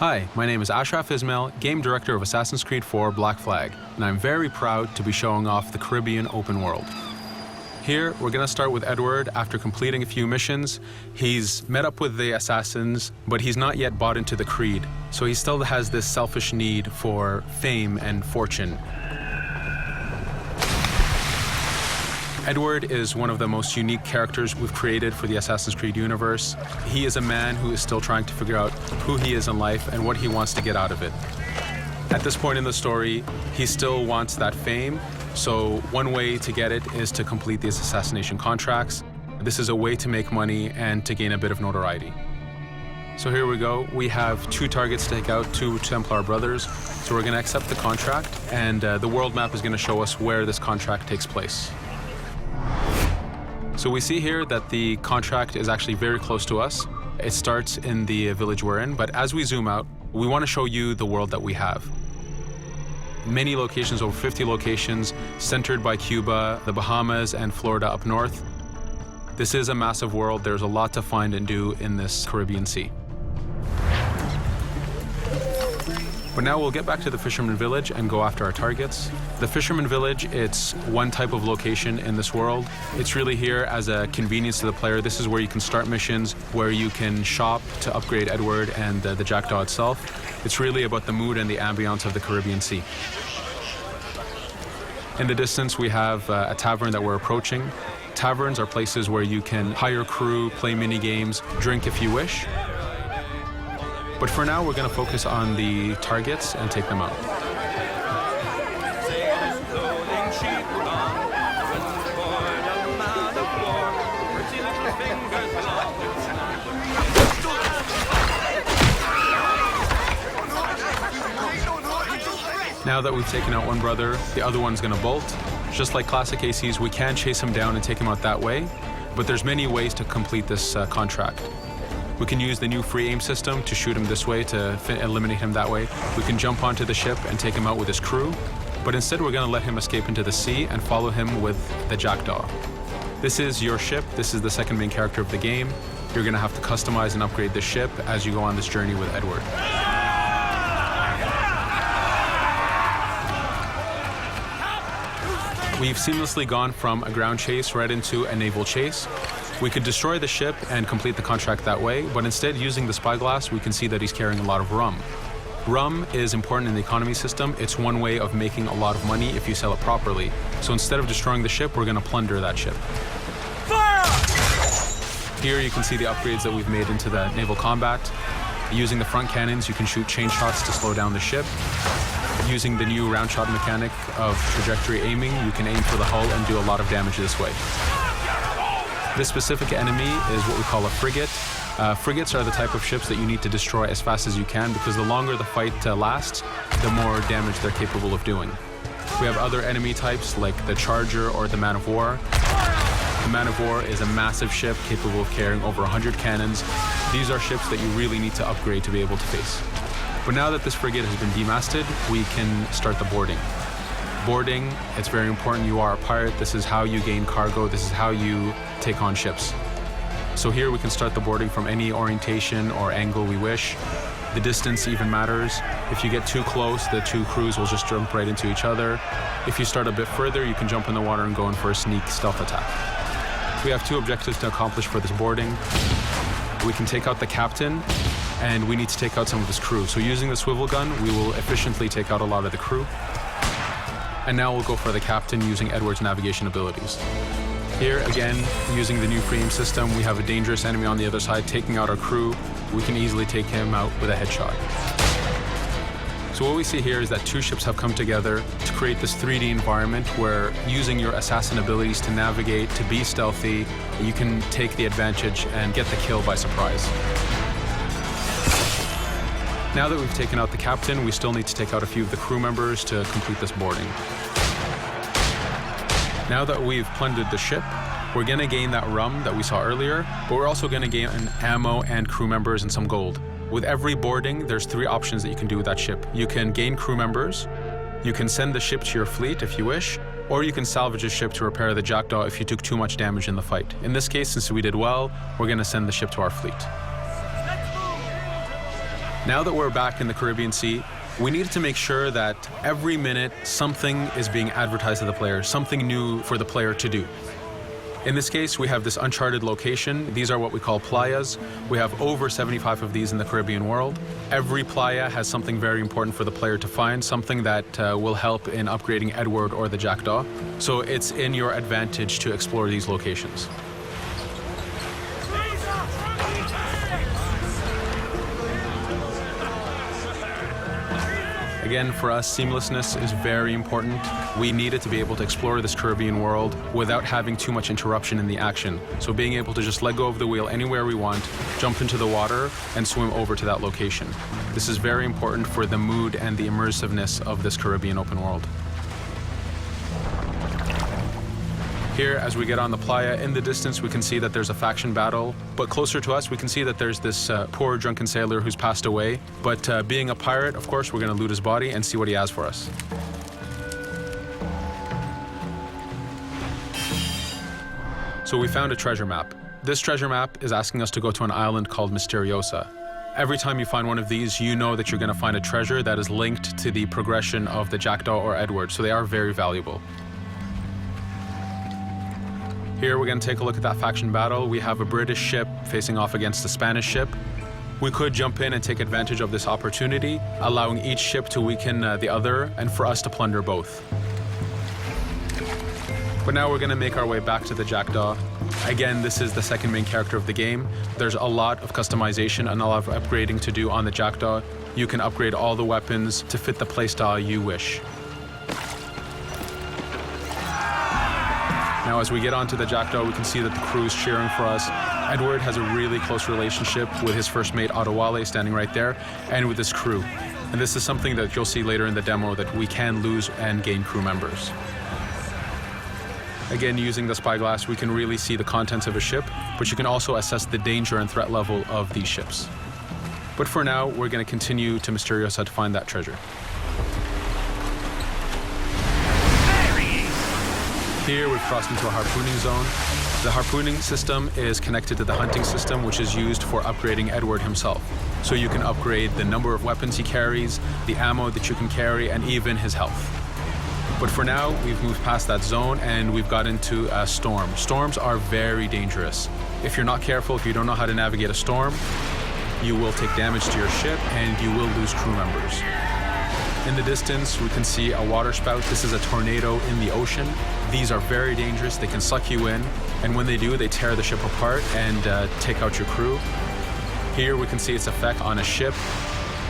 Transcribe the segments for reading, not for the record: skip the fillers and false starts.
Hi, my name is Ashraf Ismail, Game Director of Assassin's Creed 4 Black Flag, and I'm very proud to be showing off the Caribbean open world. Here, we're going to start with Edward. After completing a few missions, he's met up with the assassins, but he's not yet bought into the creed, so he still has this selfish need for fame and fortune. Edward is one of the most unique characters we've created for the Assassin's Creed universe. He is a man who is still trying to figure out who he is in life and what he wants to get out of it. At this point in the story, he still wants that fame, so one way to get it is to complete these assassination contracts. This is a way to make money and to gain a bit of notoriety. So here we go. We have 2 targets to take out, 2 Templar brothers. So we're going to accept the contract, and the world map is going to show us where this contract takes place. So we see here that the contract is actually very close to us. It starts in the village we're in, but as we zoom out, we want to show you the world that we have. Many locations, over 50 locations, centered by Cuba, the Bahamas, and Florida up north. This is a massive world. There's a lot to find and do in this Caribbean Sea. But now we'll get back to the Fisherman Village and go after our targets. The Fisherman Village, it's one type of location in this world. It's really here as a convenience to the player. This is where you can start missions, where you can shop to upgrade Edward and the Jackdaw itself. It's really about the mood and the ambiance of the Caribbean Sea. In the distance, we have a tavern that we're approaching. Taverns are places where you can hire crew, play mini games, drink if you wish. But for now, we're going to focus on the targets and take them out. Now that we've taken out one brother, the other one's going to bolt. Just like classic ACs, we can chase him down and take him out that way, but there's many ways to complete this contract. We can use the new free aim system to shoot him this way, to eliminate him that way. We can jump onto the ship and take him out with his crew, but instead we're going to let him escape into the sea and follow him with the Jackdaw. This is your ship. This is the second main character of the game. You're going to have to customize and upgrade the ship as you go on this journey with Edward. We've seamlessly gone from a ground chase right into a naval chase. We could destroy the ship and complete the contract that way, but instead, using the spyglass, we can see that he's carrying a lot of rum. Rum is important in the economy system. It's one way of making a lot of money if you sell it properly. So instead of destroying the ship, we're going to plunder that ship. Fire! Here you can see the upgrades that we've made into the naval combat. Using the front cannons, you can shoot chain shots to slow down the ship. Using the new round shot mechanic of trajectory aiming, you can aim for the hull and do a lot of damage this way. This specific enemy is what we call a frigate. Frigates are the type of ships that you need to destroy as fast as you can, because the longer the fight lasts, the more damage they're capable of doing. We have other enemy types like the Charger or the Man of War. The Man of War is a massive ship capable of carrying over 100 cannons. These are ships that you really need to upgrade to be able to face. But now that this frigate has been demasted, we can start the boarding. Boarding, it's very important. You are a pirate. This is how you gain cargo. This is how you take on ships. So here we can start the boarding from any orientation or angle we wish. The distance even matters. If you get too close, the 2 crews will just jump right into each other. If you start a bit further, you can jump in the water and go in for a sneak stealth attack. We have 2 objectives to accomplish for this boarding. We can take out the captain, and we need to take out some of his crew. So using the swivel gun, we will efficiently take out a lot of the crew. And now we'll go for the captain using Edward's navigation abilities. Here, again, using the new free aim system, we have a dangerous enemy on the other side taking out our crew. We can easily take him out with a headshot. So what we see here is that 2 ships have come together to create this 3D environment where, using your assassin abilities to navigate, to be stealthy, you can take the advantage and get the kill by surprise. Now that we've taken out the captain, we still need to take out a few of the crew members to complete this boarding. Now that we've plundered the ship, we're going to gain that rum that we saw earlier, but we're also going to gain ammo and crew members and some gold. With every boarding, there's 3 options that you can do with that ship. You can gain crew members, you can send the ship to your fleet if you wish, or you can salvage a ship to repair the Jackdaw if you took too much damage in the fight. In this case, since we did well, we're going to send the ship to our fleet. Now that we're back in the Caribbean Sea, we needed to make sure that every minute something is being advertised to the player, something new for the player to do. In this case, we have this uncharted location. These are what we call playas. We have over 75 of these in the Caribbean world. Every playa has something very important for the player to find, something that will help in upgrading Edward or the Jackdaw. So it's in your advantage to explore these locations. Again, for us, seamlessness is very important. We needed to be able to explore this Caribbean world without having too much interruption in the action. So being able to just let go of the wheel anywhere we want, jump into the water, and swim over to that location. This is very important for the mood and the immersiveness of this Caribbean open world. Here, as we get on the playa, in the distance we can see that there's a faction battle, but closer to us we can see that there's this poor drunken sailor who's passed away. But being a pirate, of course, we're going to loot his body and see what he has for us. So we found a treasure map. This treasure map is asking us to go to an island called Misteriosa. Every time you find one of these, you know that you're going to find a treasure that is linked to the progression of the Jackdaw or Edward, so they are very valuable. Here we're going to take a look at that faction battle. We have a British ship facing off against a Spanish ship. We could jump in and take advantage of this opportunity, allowing each ship to weaken the other and for us to plunder both. But now we're going to make our way back to the Jackdaw. Again, this is the second main character of the game. There's a lot of customization and a lot of upgrading to do on the Jackdaw. You can upgrade all the weapons to fit the playstyle you wish. Now, as we get onto the Jackdaw, we can see that the crew is cheering for us. Edward has a really close relationship with his first mate, Adewale, standing right there, and with his crew. And this is something that you'll see later in the demo, that we can lose and gain crew members. Again, using the spyglass, we can really see the contents of a ship, but you can also assess the danger and threat level of these ships. But for now, we're going to continue to Misteriosa to find that treasure. Here we've crossed into a harpooning zone. The harpooning system is connected to the hunting system, which is used for upgrading Edward himself. So you can upgrade the number of weapons he carries, the ammo that you can carry, and even his health. But for now, we've moved past that zone and we've got into a storm. Storms are very dangerous. If you're not careful, if you don't know how to navigate a storm, you will take damage to your ship and you will lose crew members. In the distance, we can see a water spout. This is a tornado in the ocean. These are very dangerous. They can suck you in, and when they do, they tear the ship apart and take out your crew. Here we can see its effect on a ship.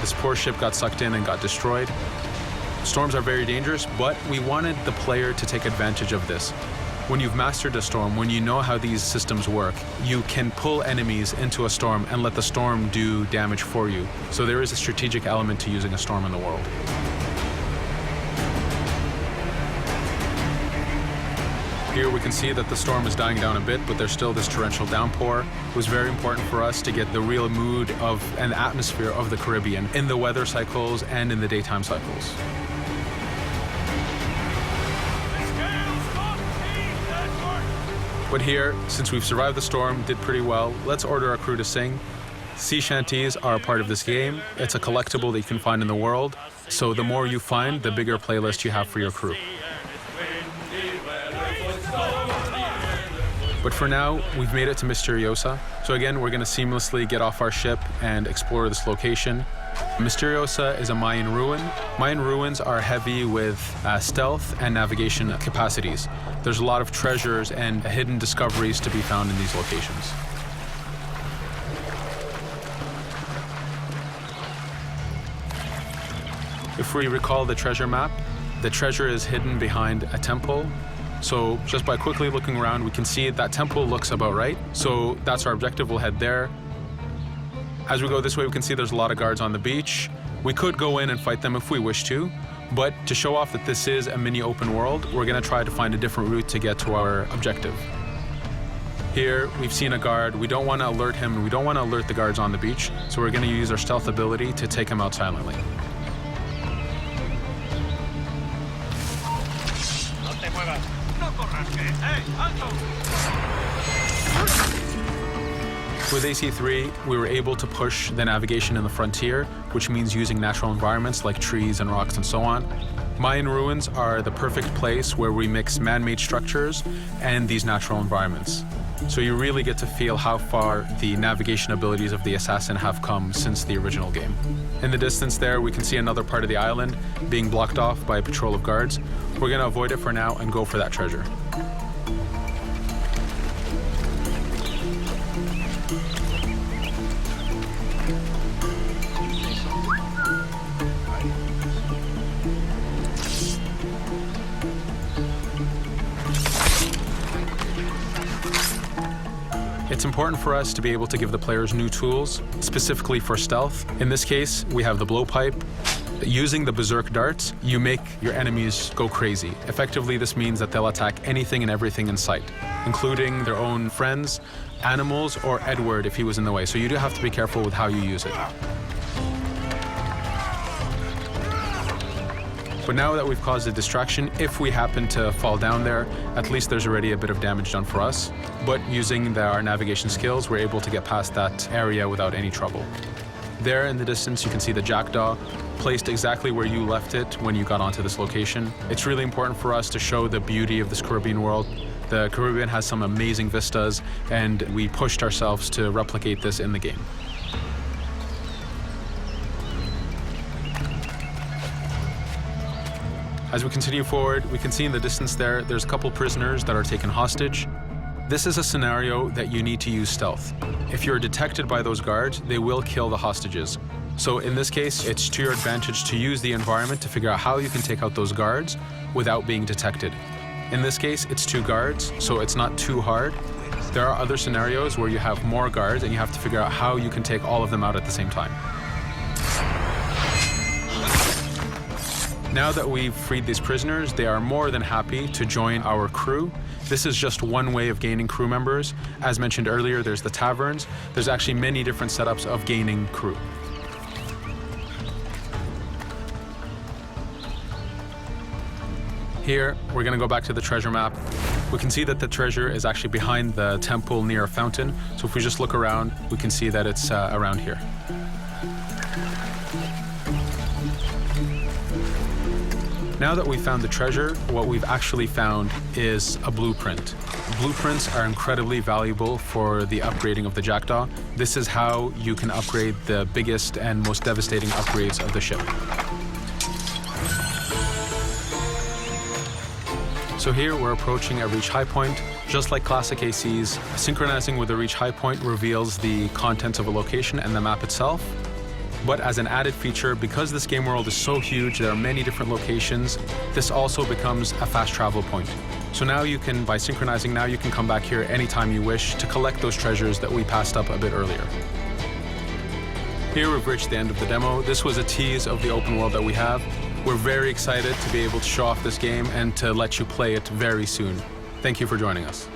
This poor ship got sucked in and got destroyed. Storms are very dangerous, but we wanted the player to take advantage of this. When you've mastered a storm, when you know how these systems work, you can pull enemies into a storm and let the storm do damage for you. So there is a strategic element to using a storm in the world. Here we can see that the storm is dying down a bit, but there's still this torrential downpour. It was very important for us to get the real mood of and atmosphere of the Caribbean in the weather cycles and in the daytime cycles. But here, since we've survived the storm, did pretty well, let's order our crew to sing. Sea shanties are a part of this game. It's a collectible that you can find in the world. So the more you find, the bigger playlist you have for your crew. But for now, we've made it to Misteriosa. So again, we're going to seamlessly get off our ship and explore this location. Misteriosa is a Mayan ruin. Mayan ruins are heavy with stealth and navigation capacities. There's a lot of treasures and hidden discoveries to be found in these locations. If we recall the treasure map, the treasure is hidden behind a temple. So just by quickly looking around, we can see that temple looks about right. So that's our objective. We'll head there. As we go this way, we can see there's a lot of guards on the beach. We could go in and fight them if we wish to, but to show off that this is a mini open world, we're going to try to find a different route to get to our objective. Here, we've seen a guard. We don't want to alert him, and we don't want to alert the guards on the beach, so we're going to use our stealth ability to take him out silently. With AC3, we were able to push the navigation in the frontier, which means using natural environments like trees and rocks and so on. Mayan ruins are the perfect place where we mix man-made structures and these natural environments. So you really get to feel how far the navigation abilities of the assassin have come since the original game. In the distance there, we can see another part of the island being blocked off by a patrol of guards. We're going to avoid it for now and go for that treasure. It's important for us to be able to give the players new tools, specifically for stealth. In this case, we have the blowpipe. Using the berserk darts, you make your enemies go crazy. Effectively, this means that they'll attack anything and everything in sight, including their own friends, animals, or Edward if he was in the way. So you do have to be careful with how you use it. But now that we've caused a distraction, if we happen to fall down there, at least there's already a bit of damage done for us. But using our navigation skills, we're able to get past that area without any trouble. There in the distance, you can see the jackdaw placed exactly where you left it when you got onto this location. It's really important for us to show the beauty of this Caribbean world. The Caribbean has some amazing vistas, and we pushed ourselves to replicate this in the game. As we continue forward, we can see in the distance there's a couple prisoners that are taken hostage. This is a scenario that you need to use stealth. If you're detected by those guards, they will kill the hostages. So in this case, it's to your advantage to use the environment to figure out how you can take out those guards without being detected. In this case, it's 2 guards, so it's not too hard. There are other scenarios where you have more guards and you have to figure out how you can take all of them out at the same time. Now that we've freed these prisoners, they are more than happy to join our crew. This is just one way of gaining crew members. As mentioned earlier, there's the taverns. There's actually many different setups of gaining crew. Here, we're going to go back to the treasure map. We can see that the treasure is actually behind the temple near a fountain. So if we just look around, we can see that it's around here. Now that we've found the treasure, what we've actually found is a blueprint. Blueprints are incredibly valuable for the upgrading of the jackdaw. This is how you can upgrade the biggest and most devastating upgrades of the ship. So here we're approaching a reach high point. Just like classic ACs, synchronizing with the reach high point reveals the contents of a location and the map itself. But as an added feature, because this game world is so huge, there are many different locations, this also becomes a fast travel point. So now you can, by synchronizing, now you can come back here anytime you wish to collect those treasures that we passed up a bit earlier. Here we've reached the end of the demo. This was a tease of the open world that we have. We're very excited to be able to show off this game and to let you play it very soon. Thank you for joining us.